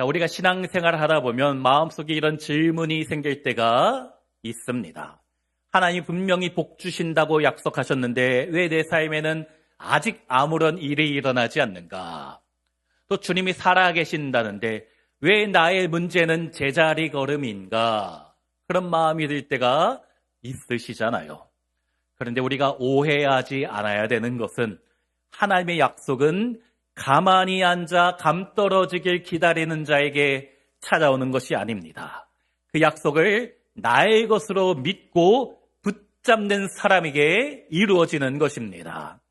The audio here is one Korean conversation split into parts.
자, 우리가 신앙생활을 하다 보면 마음속에 이런 질문이 생길 때가 있습니다. 하나님 분명히 복 주신다고 약속하셨는데 왜 내 삶에는 아직 아무런 일이 일어나지 않는가? 또 주님이 살아계신다는데 왜 나의 문제는 제자리 걸음인가? 그런 마음이 들 때가 있으시잖아요. 그런데 우리가 오해하지 않아야 되는 것은 하나님의 약속은 가만히 앉아 감 떨어지길 기다리는 자에게 찾아오는 것이 아닙니다. 그 약속을 나의 것으로 믿고 붙잡는 사람에게 이루어지는 것입니다.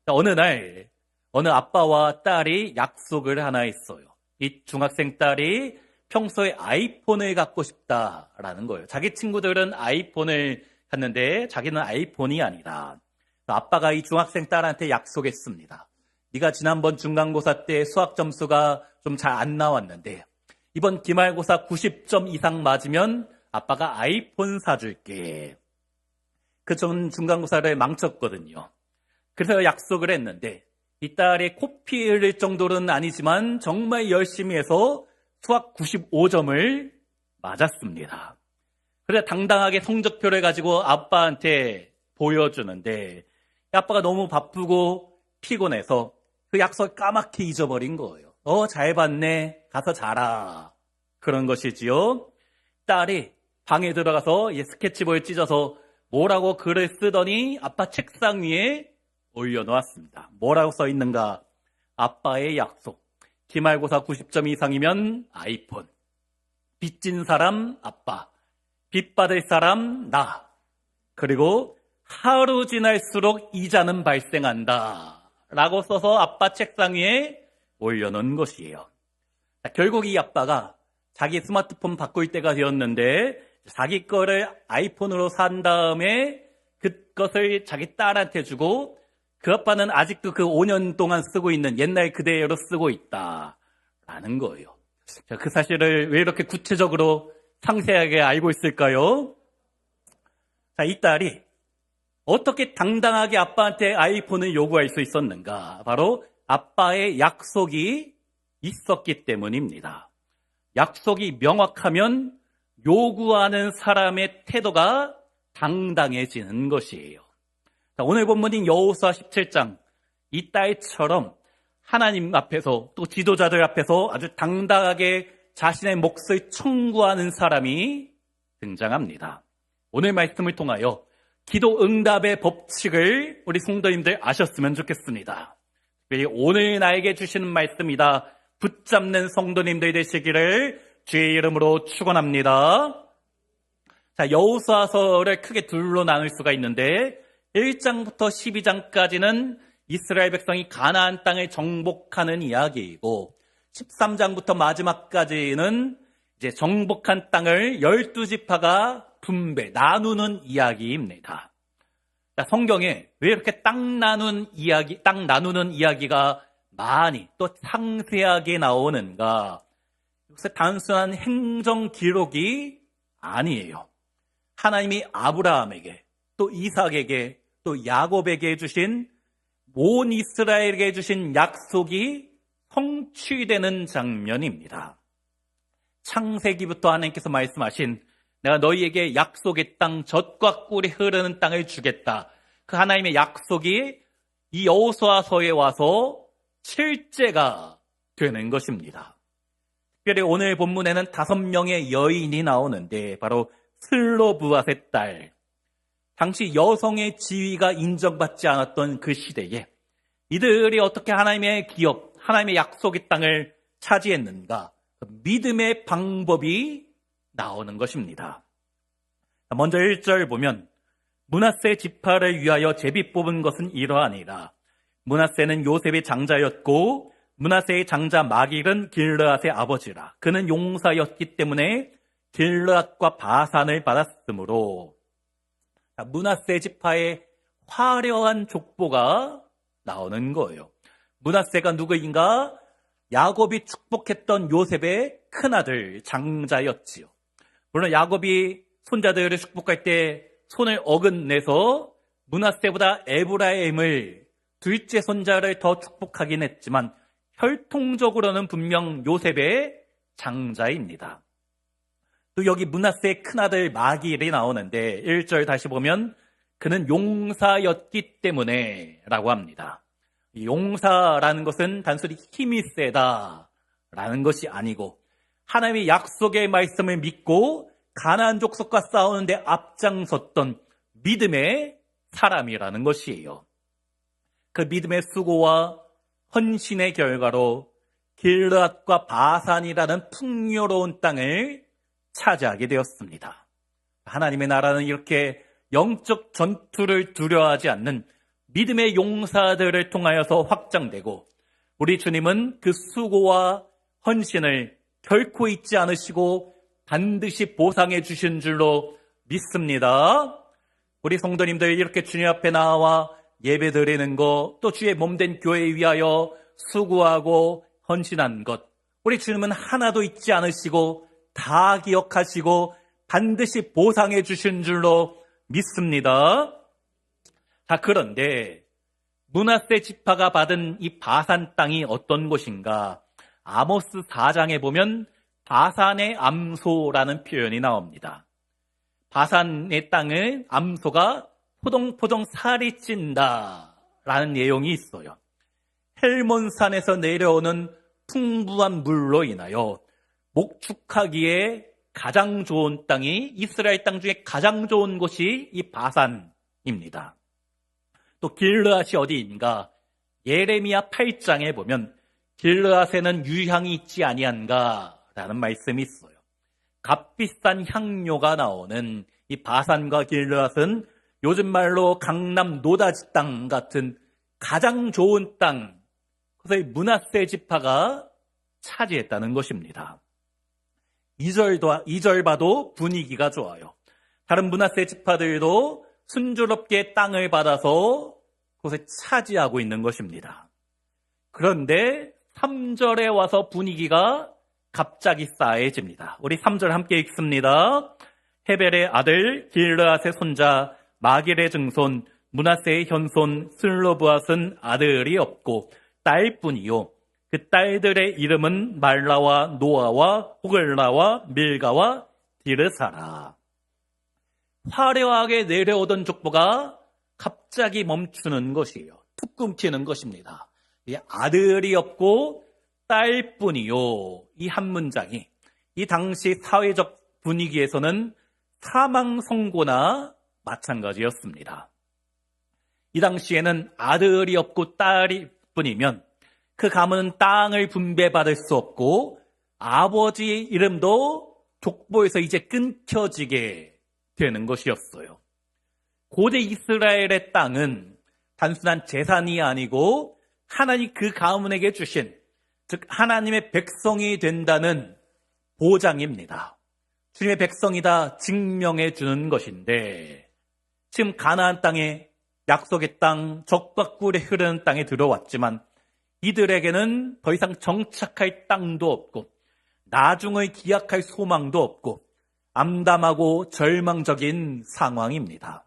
어느 날 어느 아빠와 딸이 약속을 하나 했어요. 이 중학생 딸이 평소에 아이폰을 갖고 싶다라는 거예요. 자기 친구들은 아이폰을 갖는데 자기는 아이폰이 아니라 아빠가 이 중학생 딸한테 약속했습니다. 네가 지난번 중간고사 때 수학 점수가 좀 잘 안 나왔는데 이번 기말고사 90점 이상 맞으면 아빠가 아이폰 사줄게. 그 전 중간고사를 망쳤거든요. 그래서 약속을 했는데 이 딸이 코피 흘릴 정도는 아니지만 정말 열심히 해서 수학 95점을 맞았습니다. 그래서 당당하게 성적표를 가지고 아빠한테 보여주는데 아빠가 너무 바쁘고 피곤해서 그 약속을 까맣게 잊어버린 거예요. 잘 봤네. 가서 자라. 그런 것이지요. 딸이 방에 들어가서 스케치북을 찢어서 뭐라고 글을 쓰더니 아빠 책상 위에 올려놓았습니다. 뭐라고 써 있는가? 아빠의 약속. 기말고사 90점 이상이면 아이폰. 빚진 사람 아빠. 빚 받을 사람 나. 그리고 하루 지날수록 이자는 발생한다. 라고 써서 아빠 책상 위에 올려놓은 것이에요. 결국 이 아빠가 자기 스마트폰 바꿀 때가 되었는데 자기 거를 아이폰으로 산 다음에 그것을 자기 딸한테 주고 그 아빠는 아직도 그 5년 동안 쓰고 있는 옛날 그대로 쓰고 있다라는 거예요. 그 사실을 왜 이렇게 구체적으로 상세하게 알고 있을까요? 자, 이 딸이 어떻게 당당하게 아빠한테 아이폰을 요구할 수 있었는가? 바로 아빠의 약속이 있었기 때문입니다. 약속이 명확하면 요구하는 사람의 태도가 당당해지는 것이에요. 자, 오늘 본문인 여호수아 17장 이 딸처럼 하나님 앞에서 또 지도자들 앞에서 아주 당당하게 자신의 몫을 청구하는 사람이 등장합니다. 오늘 말씀을 통하여 기도 응답의 법칙을 우리 성도님들 아셨으면 좋겠습니다. 특별히 오늘 나에게 주시는 말씀이다. 붙잡는 성도님들 되시기를 주의 이름으로 축원합니다. 자, 여호수아서를 크게 둘로 나눌 수가 있는데 1장부터 12장까지는 이스라엘 백성이 가나안 땅을 정복하는 이야기이고 13장부터 마지막까지는 이제 정복한 땅을 12지파가 분배, 나누는 이야기입니다. 자, 성경에 왜 이렇게 땅 나누는 이야기가 많이 또 상세하게 나오는가? 이것은 단순한 행정 기록이 아니에요. 하나님이 아브라함에게 또 이삭에게 또 야곱에게 주신 온 이스라엘에게 주신 약속이 성취되는 장면입니다. 창세기부터 하나님께서 말씀하신 내가 너희에게 약속의 땅 젖과 꿀이 흐르는 땅을 주겠다. 그 하나님의 약속이 이 여호수아서에 와서 실제가 되는 것입니다. 특별히 오늘 본문에는 5명의 여인이 나오는데 바로 슬로브앗의 딸. 당시 여성의 지위가 인정받지 않았던 그 시대에 이들이 어떻게 하나님의 기업, 하나님의 약속의 땅을 차지했는가? 믿음의 방법이 나오는 것입니다. 먼저 1절 보면 므낫세 지파를 위하여 제비 뽑은 것은 이러하니라. 므낫세는 요셉의 장자였고 므낫세의 장자 마길은 길르앗의 아버지라. 그는 용사였기 때문에 길르앗과 바산을 받았으므로 므낫세 지파의 화려한 족보가 나오는 거예요. 므낫세가 누구인가? 야곱이 축복했던 요셉의 큰아들 장자였지요. 물론 야곱이 손자들을 축복할 때 손을 어긋내서 므낫세보다 에브라임을 둘째 손자를 더 축복하긴 했지만 혈통적으로는 분명 요셉의 장자입니다. 또 여기 므낫세의 큰아들 마길이 나오는데 1절 다시 보면 그는 용사였기 때문에 라고 합니다. 용사라는 것은 단순히 힘이 세다라는 것이 아니고 하나님의 약속의 말씀을 믿고 가나안 족속과 싸우는데 앞장섰던 믿음의 사람이라는 것이에요. 그 믿음의 수고와 헌신의 결과로 길르앗과 바산이라는 풍요로운 땅을 차지하게 되었습니다. 하나님의 나라는 이렇게 영적 전투를 두려워하지 않는 믿음의 용사들을 통하여서 확장되고 우리 주님은 그 수고와 헌신을 결코 잊지 않으시고 반드시 보상해 주신 줄로 믿습니다. 우리 성도님들 이렇게 주님 앞에 나와 예배 드리는 것, 또 주의 몸된 교회에 위하여 수고하고 헌신한 것, 우리 주님은 하나도 잊지 않으시고 다 기억하시고 반드시 보상해 주신 줄로 믿습니다. 자, 그런데 므낫세 지파가 받은 이 바산 땅이 어떤 곳인가? 아모스 4장에 보면 바산의 암소라는 표현이 나옵니다. 바산의 땅을 암소가 포동포동 살이 찐다라는 내용이 있어요. 헬몬산에서 내려오는 풍부한 물로 인하여 목축하기에 가장 좋은 땅이 이스라엘 땅 중에 가장 좋은 곳이 이 바산입니다. 또 길르앗이 어디인가? 예레미야 8장에 보면 길르앗에는 유향이 있지 아니한가라는 말씀이 있어요. 값비싼 향료가 나오는 이 바산과 길르앗은 요즘 말로 강남 노다지 땅 같은 가장 좋은 땅, 그래서 므낫세 지파가 차지했다는 것입니다. 2절 봐도 분위기가 좋아요. 다른 므낫세 지파들도 순조롭게 땅을 받아서 그곳에 차지하고 있는 것입니다. 그런데 3절에 와서 분위기가 갑자기 싸해집니다. 우리 3절 함께 읽습니다. 헤벨의 아들 길르앗의 손자 마길의 증손 므낫세의 현손 슬로브앗은 아들이 없고 딸뿐이요 그 딸들의 이름은 말라와 노아와 호글라와 밀가와 디르사라. 화려하게 내려오던 족보가 갑자기 멈추는 것이에요. 툭 끊기는 것입니다. 아들이 없고 딸뿐이요. 이 한 문장이 이 당시 사회적 분위기에서는 사망 선고나 마찬가지였습니다. 이 당시에는 아들이 없고 딸이 뿐이면 그 가문은 땅을 분배받을 수 없고 아버지의 이름도 족보에서 이제 끊겨지게 되는 것이었어요. 고대 이스라엘의 땅은 단순한 재산이 아니고 하나님 그 가문에게 주신, 즉 하나님의 백성이 된다는 보장입니다. 주님의 백성이다 증명해 주는 것인데 지금 가나안 땅에 약속의 땅, 적과 꿀이 흐르는 땅에 들어왔지만 이들에게는 더 이상 정착할 땅도 없고 나중을 기약할 소망도 없고 암담하고 절망적인 상황입니다.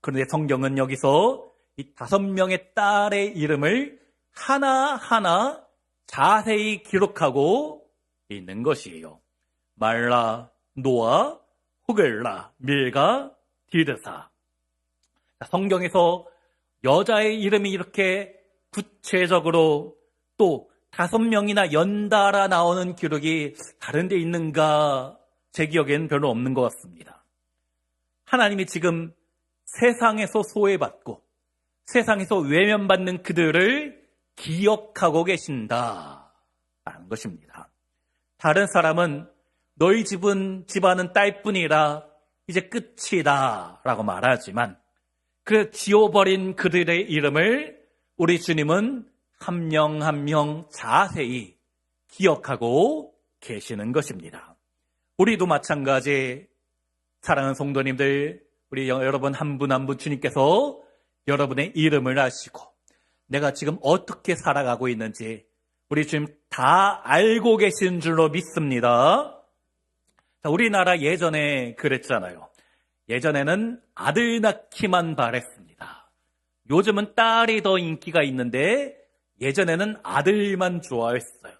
그런데 성경은 여기서 이 5명의 딸의 이름을 하나하나 자세히 기록하고 있는 것이에요. 말라, 노아, 호글라, 밀가, 디르사. 성경에서 여자의 이름이 이렇게 구체적으로 또 5명이나 연달아 나오는 기록이 다른 데 있는가? 제 기억에는 별로 없는 것 같습니다. 하나님이 지금 세상에서 소외받고 세상에서 외면받는 그들을 기억하고 계신다라는 것입니다. 다른 사람은 너희 집안은 딸뿐이라 이제 끝이다 라고 말하지만 그 지워버린 그들의 이름을 우리 주님은 한 명 한 명 자세히 기억하고 계시는 것입니다. 우리도 마찬가지. 사랑하는 성도님들, 우리 여러분 한 분 한 분 주님께서 여러분의 이름을 아시고 내가 지금 어떻게 살아가고 있는지 우리 주님 다 알고 계신 줄로 믿습니다. 자, 우리나라 예전에 그랬잖아요. 예전에는 아들 낳기만 바랬습니다. 요즘은 딸이 더 인기가 있는데 예전에는 아들만 좋아했어요.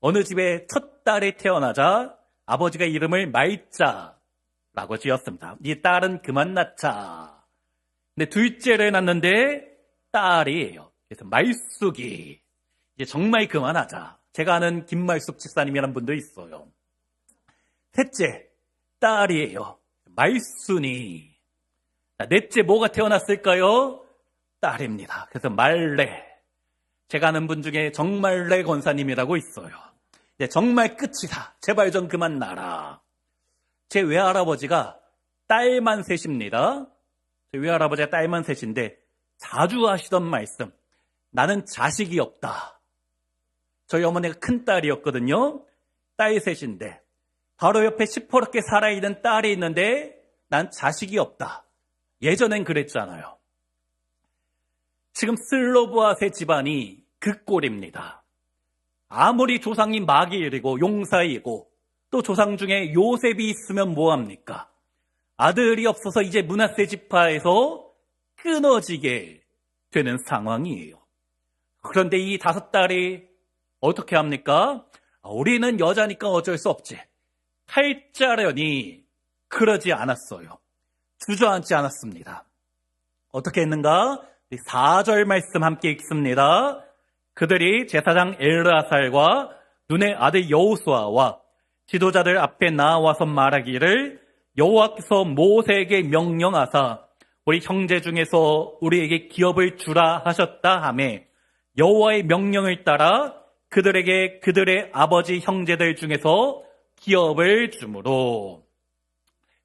어느 집에 첫 딸이 태어나자 아버지가 이름을 말자라고 지었습니다. 이 딸은 그만 낳자. 근데 둘째를 낳는데 딸이에요. 그래서 말숙이. 이제 정말 그만하자. 제가 아는 김말숙 집사님이라는 분도 있어요. 셋째, 딸이에요. 말순이. 넷째 뭐가 태어났을까요? 딸입니다. 그래서 말레. 제가 아는 분 중에 정말레 권사님이라고 있어요. 이제 정말 끝이다. 제발 좀 그만 나라. 제 외할아버지가 딸만 셋입니다. 제 외할아버지가 딸만 셋인데 자주 하시던 말씀. 나는 자식이 없다. 저희 어머니가 큰 딸이었거든요. 딸 셋인데 바로 옆에 시퍼렇게 살아있는 딸이 있는데 난 자식이 없다. 예전엔 그랬잖아요. 지금 슬로브아세 집안이 그 꼴입니다. 아무리 조상이 마길이고 용사이고 또 조상 중에 요셉이 있으면 뭐합니까? 아들이 없어서 이제 므낫세 지파에서 끊어지게 되는 상황이에요. 그런데 이 5딸이 어떻게 합니까? 우리는 여자니까 어쩔 수 없지. 팔자련이 그러지 않았어요. 주저앉지 않았습니다. 어떻게 했는가? 4절 말씀 함께 읽습니다. 그들이 제사장 엘르아살과 눈의 아들 여호수아와 지도자들 앞에 나와서 말하기를 여호와께서 모세에게 명령하사 우리 형제 중에서 우리에게 기업을 주라 하셨다 하매 여호와의 명령을 따라 그들에게 그들의 아버지 형제들 중에서 기업을 주므로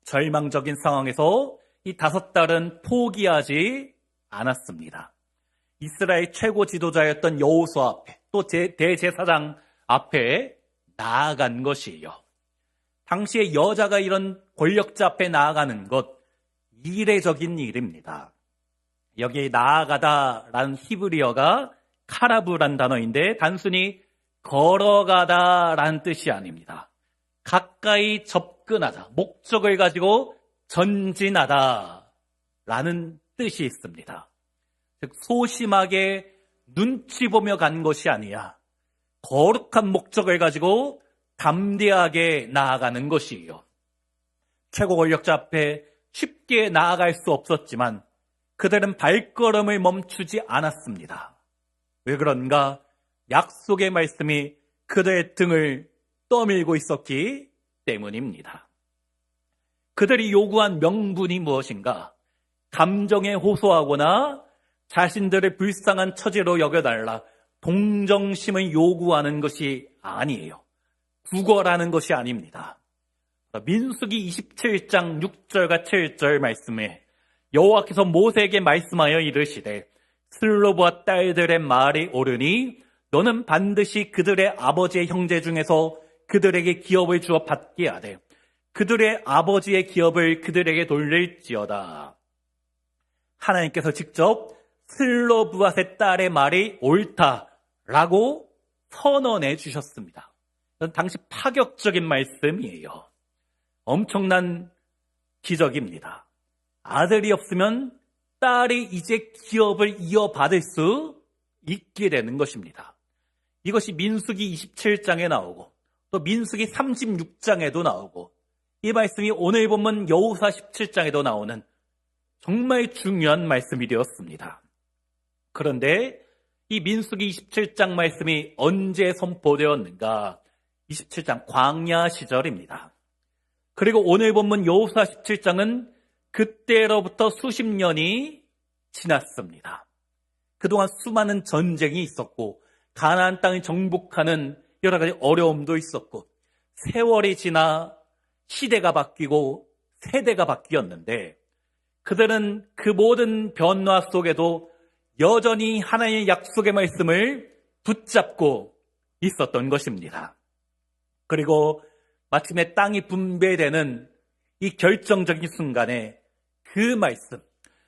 절망적인 상황에서 이 5딸은 포기하지 않았습니다. 이스라엘 최고 지도자였던 여호수아 앞에 또 대제사장 앞에 나아간 것이에요. 당시에 여자가 이런 권력자 앞에 나아가는 것 이례적인 일입니다. 여기에 나아가다라는 히브리어가 카라브란 단어인데 단순히 걸어가다라는 뜻이 아닙니다. 가까이 접근하다, 목적을 가지고 전진하다라는 뜻이 있습니다. 즉 소심하게 눈치 보며 간 것이 아니야. 거룩한 목적을 가지고 담대하게 나아가는 것이에요. 최고 권력자 앞에 쉽게 나아갈 수 없었지만 그들은 발걸음을 멈추지 않았습니다. 왜 그런가? 약속의 말씀이 그들의 등을 떠밀고 있었기 때문입니다. 그들이 요구한 명분이 무엇인가? 감정에 호소하거나 자신들을 불쌍한 처지로 여겨달라 동정심을 요구하는 것이 아니에요. 구걸하는 것이 아닙니다. 민수기 27장 6절과 7절 말씀에 여호와께서 모세에게 말씀하여 이르시되 슬로브와 딸들의 말이 옳으니 너는 반드시 그들의 아버지의 형제 중에서 그들에게 기업을 주어 받게 하되 그들의 아버지의 기업을 그들에게 돌릴지어다. 하나님께서 직접 슬로브앗의 딸의 말이 옳다라고 선언해 주셨습니다. 당시 파격적인 말씀이에요. 엄청난 기적입니다. 아들이 없으면 딸이 이제 기업을 이어받을 수 있게 되는 것입니다. 이것이 민수기 27장에 나오고 또 민수기 36장에도 나오고 이 말씀이 오늘 본문 여호수아 17장에도 나오는 정말 중요한 말씀이 되었습니다. 그런데 이 민수기 27장 말씀이 언제 선포되었는가? 27장 광야 시절입니다. 그리고 오늘 본문 여호수아 17장은 그때로부터 수십 년이 지났습니다. 그동안 수많은 전쟁이 있었고 가나안 땅을 정복하는 여러 가지 어려움도 있었고 세월이 지나 시대가 바뀌고 세대가 바뀌었는데 그들은 그 모든 변화 속에도 여전히 하나님의 약속의 말씀을 붙잡고 있었던 것입니다. 그리고 마침내 땅이 분배되는 이 결정적인 순간에 그 말씀,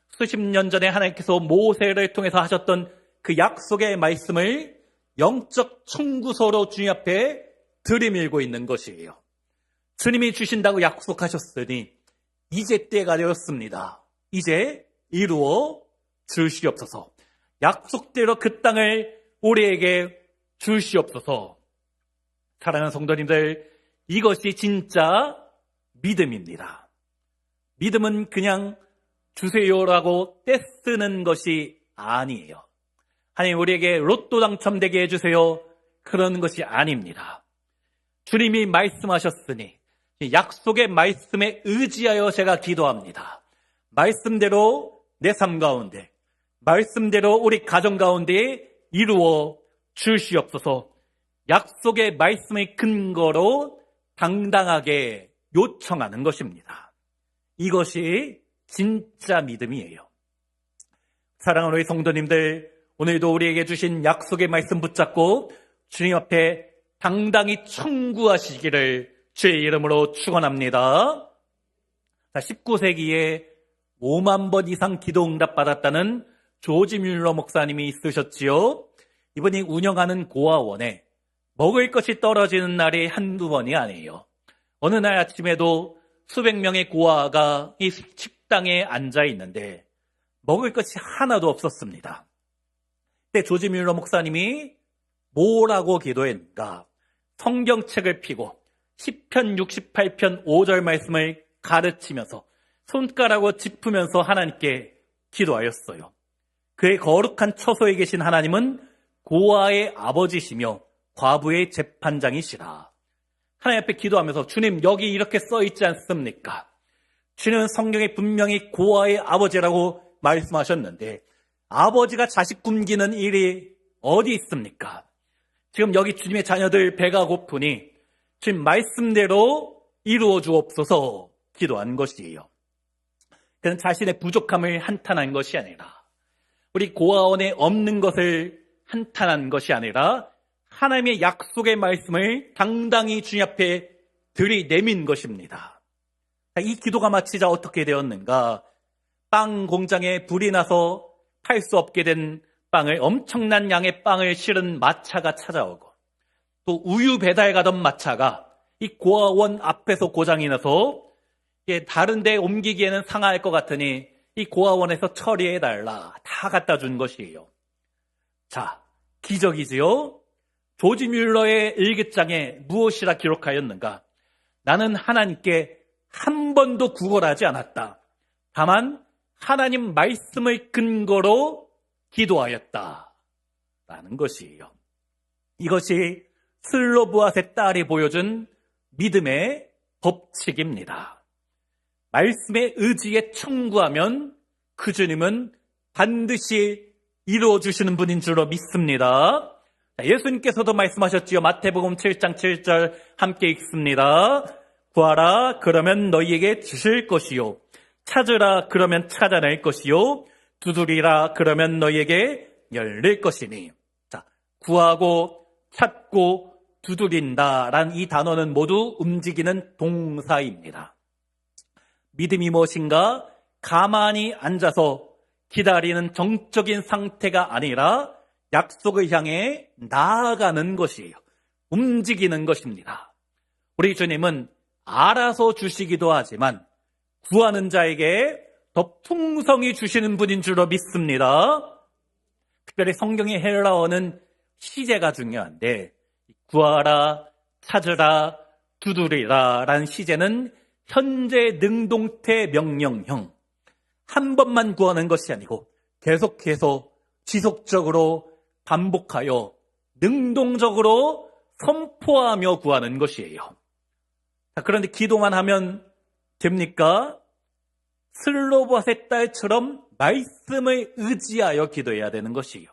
수십 년 전에 하나님께서 모세를 통해서 하셨던 그 약속의 말씀을 영적 청구서로 주님 앞에 들이밀고 있는 것이에요. 주님이 주신다고 약속하셨으니 이제 때가 되었습니다. 이제 이루어 주시옵소서. 약속대로 그 땅을 우리에게 주시옵소서. 사랑하는 성도님들, 이것이 진짜 믿음입니다. 믿음은 그냥 주세요라고 떼쓰는 것이 아니에요. 하나님 우리에게 로또 당첨되게 해주세요. 그런 것이 아닙니다. 주님이 말씀하셨으니 약속의 말씀에 의지하여 제가 기도합니다. 말씀대로 내 삶 가운데, 말씀대로 우리 가정 가운데 이루어 주시옵소서. 약속의 말씀의 근거로 당당하게 요청하는 것입니다. 이것이 진짜 믿음이에요. 사랑하는 우리 성도님들, 오늘도 우리에게 주신 약속의 말씀 붙잡고 주님 앞에 당당히 청구하시기를 주의 이름으로 축원합니다. 19세기에 5만 번 이상 기도 응답 받았다는 조지 뮬러 목사님이 있으셨지요. 이분이 운영하는 고아원에 먹을 것이 떨어지는 날이 한두 번이 아니에요. 어느 날 아침에도 수백 명의 고아가 이 식당에 앉아 있는데 먹을 것이 하나도 없었습니다. 그때 조지 뮬러 목사님이 뭐라고 기도했는가? 성경책을 펴고 시편 68편 5절 말씀을 가르치면서 손가락으로 짚으면서 하나님께 기도하였어요. 그의 거룩한 처소에 계신 하나님은 고아의 아버지시며 과부의 재판장이시라. 하나님 앞에 기도하면서 주님 여기 이렇게 써 있지 않습니까? 주님은 성경에 분명히 고아의 아버지라고 말씀하셨는데 아버지가 자식 굶기는 일이 어디 있습니까? 지금 여기 주님의 자녀들 배가 고프니 주님 말씀대로 이루어 주옵소서 기도한 것이에요. 그는 자신의 부족함을 한탄한 것이 아니라 우리 고아원에 없는 것을 한탄한 것이 아니라 하나님의 약속의 말씀을 당당히 주님 앞에 들이내민 것입니다. 이 기도가 마치자 어떻게 되었는가? 빵 공장에 불이 나서 팔 수 없게 된 빵을 엄청난 양의 빵을 실은 마차가 찾아오고 또 우유 배달 가던 마차가 이 고아원 앞에서 고장이 나서 다른 데 옮기기에는 상할 것 같으니 이 고아원에서 처리해달라 다 갖다 준 것이에요. 자, 기적이지요? 조지 뮬러의 일기장에 무엇이라 기록하였는가? 나는 하나님께 한 번도 구걸하지 않았다. 다만 하나님 말씀을 근거로 기도하였다. 라는 것이에요. 이것이 슬로브앗의 딸이 보여준 믿음의 법칙입니다. 말씀에 의지에 청구하면 그 주님은 반드시 이루어주시는 분인 줄로 믿습니다. 예수님께서도 말씀하셨지요. 마태복음 7장 7절 함께 읽습니다. 구하라 그러면 너희에게 주실 것이요 찾으라 그러면 찾아낼 것이요 두드리라 그러면 너희에게 열릴 것이니. 자, 구하고 찾고 두드린다란 이 단어는 모두 움직이는 동사입니다. 믿음이 무엇인가? 가만히 앉아서 기다리는 정적인 상태가 아니라 약속을 향해 나아가는 것이에요. 움직이는 것입니다. 우리 주님은 알아서 주시기도 하지만 구하는 자에게 더 풍성히 주시는 분인 줄로 믿습니다. 특별히 성경의 헬라어는 시제가 중요한데 구하라, 찾으라, 두드리라 라는 시제는 현재 능동태 명령형, 한 번만 구하는 것이 아니고 계속해서 지속적으로 반복하여 능동적으로 선포하며 구하는 것이에요. 그런데 기도만 하면 됩니까? 슬로브앗의 딸처럼 말씀을 의지하여 기도해야 되는 것이에요.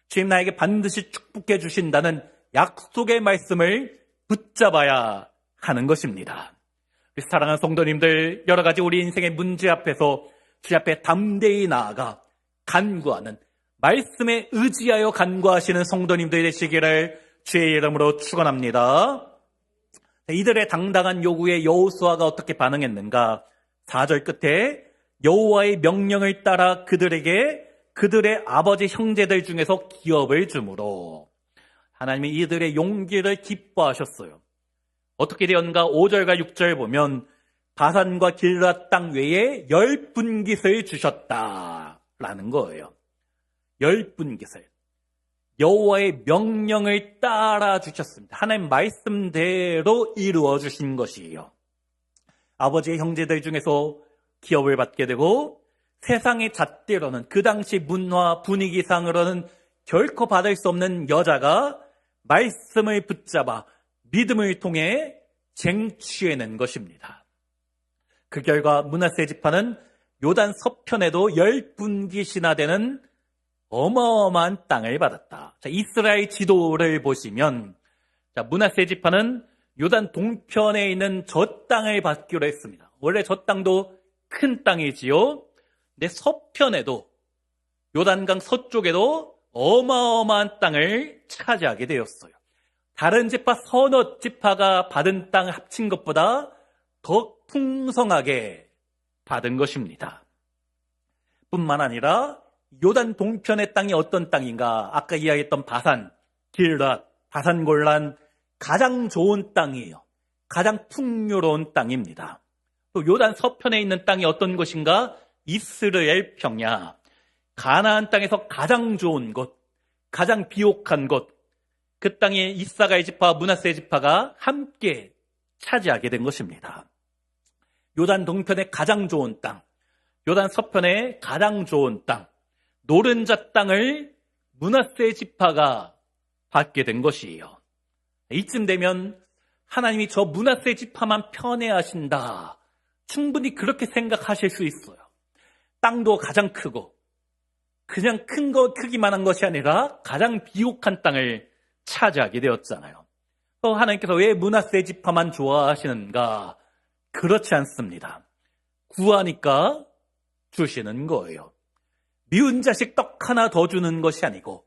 주님 나에게 반드시 축복해 주신다는 약속의 말씀을 붙잡아야 하는 것입니다. 사랑하는 성도님들, 여러 가지 우리 인생의 문제 앞에서 주 앞에 담대히 나아가 간구하는, 말씀에 의지하여 간구하시는 성도님들이 되시기를 주의 이름으로 축원합니다. 이들의 당당한 요구에 여호수아가 어떻게 반응했는가? 4절 끝에 여호와의 명령을 따라 그들에게 그들의 아버지 형제들 중에서 기업을 주므로 하나님이 이들의 용기를 기뻐하셨어요. 어떻게 되었는가? 5절과 6절 보면 바산과 길앗 땅 외에 10분깃을 주셨다라는 거예요. 10분깃을. 여호와의 명령을 따라 주셨습니다. 하나님 말씀대로 이루어 주신 것이에요. 아버지의 형제들 중에서 기업을 받게 되고 세상의 잣대로는 그 당시 문화 분위기상으로는 결코 받을 수 없는 여자가 말씀을 붙잡아 믿음을 통해 쟁취해낸 것입니다. 그 결과 므낫세 지파는 요단 서편에도 10분기시나 되는 어마어마한 땅을 받았다. 자, 이스라엘 지도를 보시면 므낫세 지파는 요단 동편에 있는 저 땅을 받기로 했습니다. 원래 저 땅도 큰 땅이지요. 근데 서편에도 요단강 서쪽에도 어마어마한 땅을 차지하게 되었어요. 다른 지파 서너 지파가 받은 땅을 합친 것보다 더 풍성하게 받은 것입니다. 뿐만 아니라 요단 동편의 땅이 어떤 땅인가? 아까 이야기했던 바산, 길랏, 바산 골란 가장 좋은 땅이에요. 가장 풍요로운 땅입니다. 또 요단 서편에 있는 땅이 어떤 곳인가? 이스라엘 평야, 가나안 땅에서 가장 좋은 곳, 가장 비옥한 곳, 그 땅에 이사가의 지파와 므낫세 지파가 함께 차지하게 된 것입니다. 요단 동편의 가장 좋은 땅, 요단 서편의 가장 좋은 땅, 노른자 땅을 므낫세 지파가 받게 된 것이에요. 이쯤 되면 하나님이 저 므낫세 지파만 편애하신다. 충분히 그렇게 생각하실 수 있어요. 땅도 가장 크고 그냥 크기만 한 것이 아니라 가장 비옥한 땅을 차지하게 되었잖아요. 또 하나님께서 왜 므낫세 지파만 좋아하시는가? 그렇지 않습니다. 구하니까 주시는 거예요. 미운 자식 떡 하나 더 주는 것이 아니고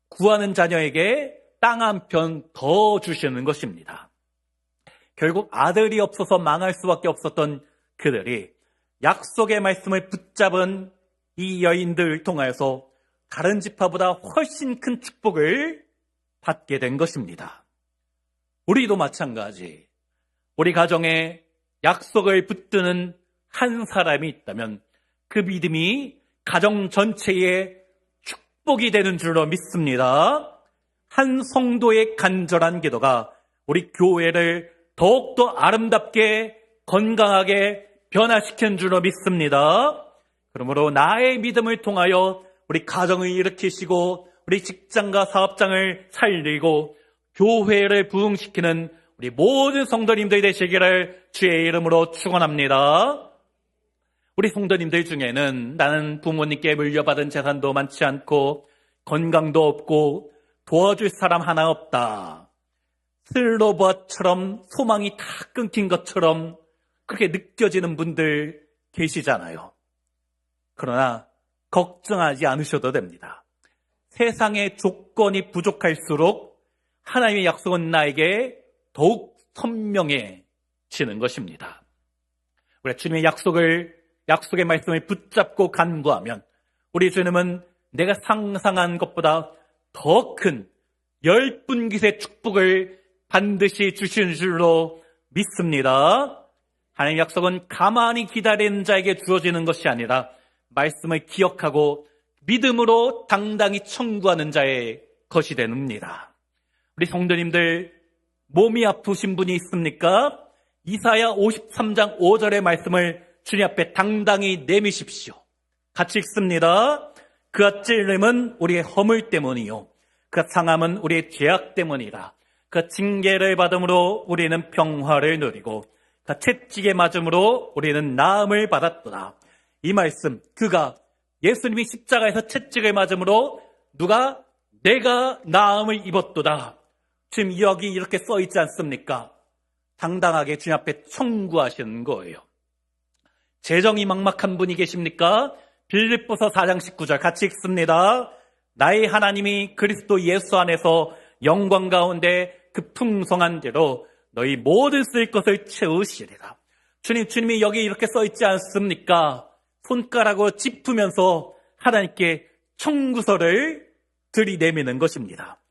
구하는 자녀에게 땅 한 편 더 주시는 것입니다. 결국 아들이 없어서 망할 수밖에 없었던 그들이 약속의 말씀을 붙잡은 이 여인들을 통하여서 다른 지파보다 훨씬 큰 축복을 받게 된 것입니다. 우리도 마찬가지. 우리 가정에 약속을 붙드는 한 사람이 있다면 그 믿음이 가정 전체의 축복이 되는 줄로 믿습니다. 한 성도의 간절한 기도가 우리 교회를 더욱더 아름답게 건강하게 변화시키는 줄로 믿습니다. 그러므로 나의 믿음을 통하여 우리 가정을 일으키시고 우리 직장과 사업장을 살리고 교회를 부흥시키는 우리 모든 성도님들이 되시기를 주의 이름으로 축원합니다. 우리 성도님들 중에는 나는 부모님께 물려받은 재산도 많지 않고 건강도 없고 도와줄 사람 하나 없다. 슬로버처럼 소망이 다 끊긴 것처럼 그렇게 느껴지는 분들 계시잖아요. 그러나 걱정하지 않으셔도 됩니다. 세상의 조건이 부족할수록 하나님의 약속은 나에게 더욱 선명해지는 것입니다. 우리 주님의 약속의 말씀을 붙잡고 간구하면 우리 주님은 내가 상상한 것보다 더 큰 10분깃의 축복을 반드시 주시는 줄로 믿습니다. 하나님의 약속은 가만히 기다리는 자에게 주어지는 것이 아니라 말씀을 기억하고 믿음으로 당당히 청구하는 자의 것이 됩니다. 우리 성도님들 몸이 아프신 분이 있습니까? 이사야 53장 5절의 말씀을 주님 앞에 당당히 내미십시오. 같이 읽습니다. 그가 찔림은 우리의 허물 때문이요 그가 상함은 우리의 죄악 때문이라. 그 징계를 받음으로 우리는 평화를 누리고 그 채찍에 맞음으로 우리는 나음을 받았도다. 이 말씀, 그가 예수님이 십자가에서 채찍을 맞음으로 누가 내가 나음을 입었도다. 지금 여기 이렇게 써 있지 않습니까? 당당하게 주님 앞에 청구하시는 거예요. 재정이 막막한 분이 계십니까? 빌립보서 4장 19절 같이 읽습니다. 나의 하나님이 그리스도 예수 안에서 영광 가운데 그 풍성한 대로 너희 모든 쓸 것을 채우시리라. 주님이 여기 이렇게 써 있지 않습니까? 손가락으로 짚으면서 하나님께 청구서를 들이내미는 것입니다.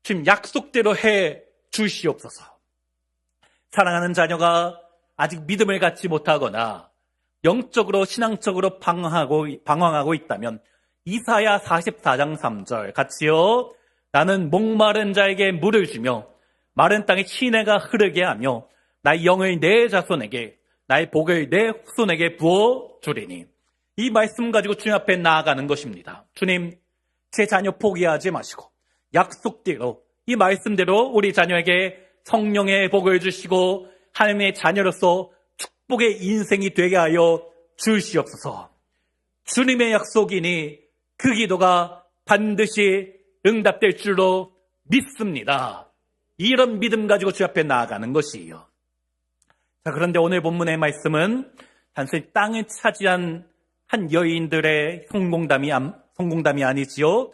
지금 약속대로 해 주시옵소서. 사랑하는 자녀가 아직 믿음을 갖지 못하거나 영적으로 신앙적으로 방황하고 있다면 이사야 44장 3절 같이요. 나는 목마른 자에게 물을 주며 마른 땅에 시내가 흐르게 하며 나의 영을 내 자손에게 나의 복을 내 후손에게 부어 주리니. 이 말씀 가지고 주님 앞에 나아가는 것입니다. 주님, 제 자녀 포기하지 마시고 약속대로 이 말씀대로 우리 자녀에게 성령의 복을 주시고 하나님의 자녀로서 축복의 인생이 되게 하여 주시옵소서. 주님의 약속이니 그 기도가 반드시 응답될 줄로 믿습니다. 이런 믿음 가지고 주 앞에 나아가는 것이에요. 자, 그런데 오늘 본문의 말씀은 단순히 땅을 차지한 한 여인들의 성공담이 아니지요.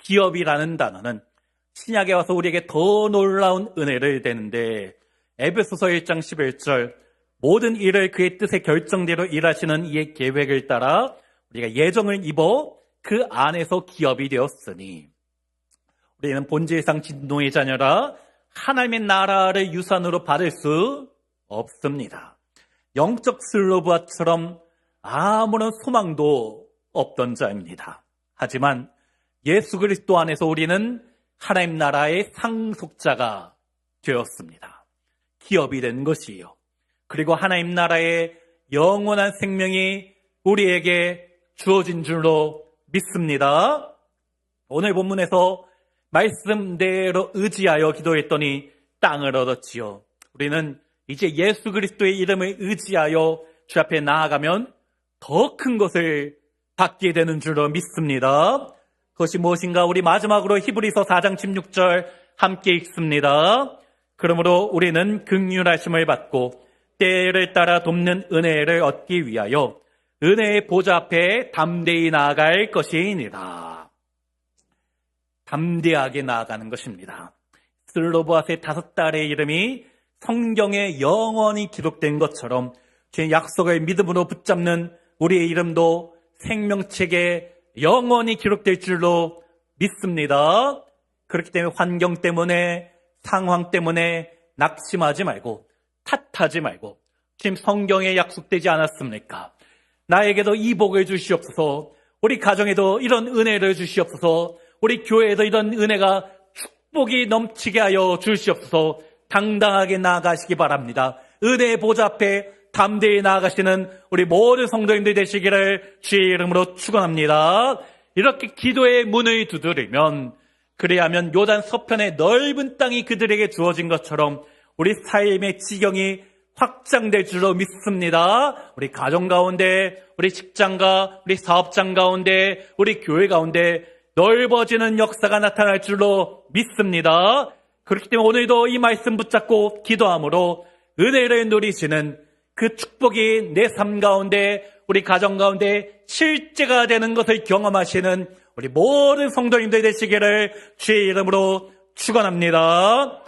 기업이라는 단어는 신약에 와서 우리에게 더 놀라운 은혜를 대는데, 에베소서 1장 11절 모든 일을 그의 뜻의 결정대로 일하시는 이의 계획을 따라 우리가 예정을 입어 그 안에서 기업이 되었으니. 우리는 본질상 진노의 자녀라 하나님의 나라를 유산으로 받을 수 없습니다. 영적 슬로브아처럼 아무런 소망도 없던 자입니다. 하지만 예수 그리스도 안에서 우리는 하나님 나라의 상속자가 되었습니다. 기업이 된 것이에요. 그리고 하나님 나라의 영원한 생명이 우리에게 주어진 줄로 믿습니다. 오늘 본문에서 말씀대로 의지하여 기도했더니 땅을 얻었지요. 우리는 이제 예수 그리스도의 이름을 의지하여 주 앞에 나아가면 더 큰 것을 받게 되는 줄로 믿습니다. 그것이 무엇인가? 우리 마지막으로 히브리서 4장 16절 함께 읽습니다. 그러므로 우리는 긍휼하심을 받고 때를 따라 돕는 은혜를 얻기 위하여 은혜의 보좌 앞에 담대히 나아갈 것이니라. 담대하게 나아가는 것입니다. 슬로브앗의 5딸의 이름이 성경에 영원히 기록된 것처럼 제 약속을 믿음으로 붙잡는 우리의 이름도 생명책에 영원히 기록될 줄로 믿습니다. 그렇기 때문에 환경 때문에, 상황 때문에 낙심하지 말고, 탓하지 말고, 지금 성경에 약속되지 않았습니까? 나에게도 이 복을 주시옵소서. 우리 가정에도 이런 은혜를 주시옵소서. 우리 교회에도 이런 은혜가 축복이 넘치게 하여 주시옵소서. 당당하게 나아가시기 바랍니다. 은혜의 보좌 앞에 담대히 나아가시는 우리 모든 성도님들 되시기를 주의 이름으로 축원합니다. 이렇게 기도의 문을 두드리면, 그래야면 요단 서편의 넓은 땅이 그들에게 주어진 것처럼 우리 삶의 지경이 확장될 줄로 믿습니다. 우리 가정 가운데, 우리 직장과 우리 사업장 가운데, 우리 교회 가운데 넓어지는 역사가 나타날 줄로 믿습니다. 그렇기 때문에 오늘도 이 말씀 붙잡고 기도함으로 은혜를 누리시는 그 축복이 내 삶 가운데, 우리 가정 가운데 실제가 되는 것을 경험하시는 우리 모든 성도님들 되시기를 주의 이름으로 축원합니다.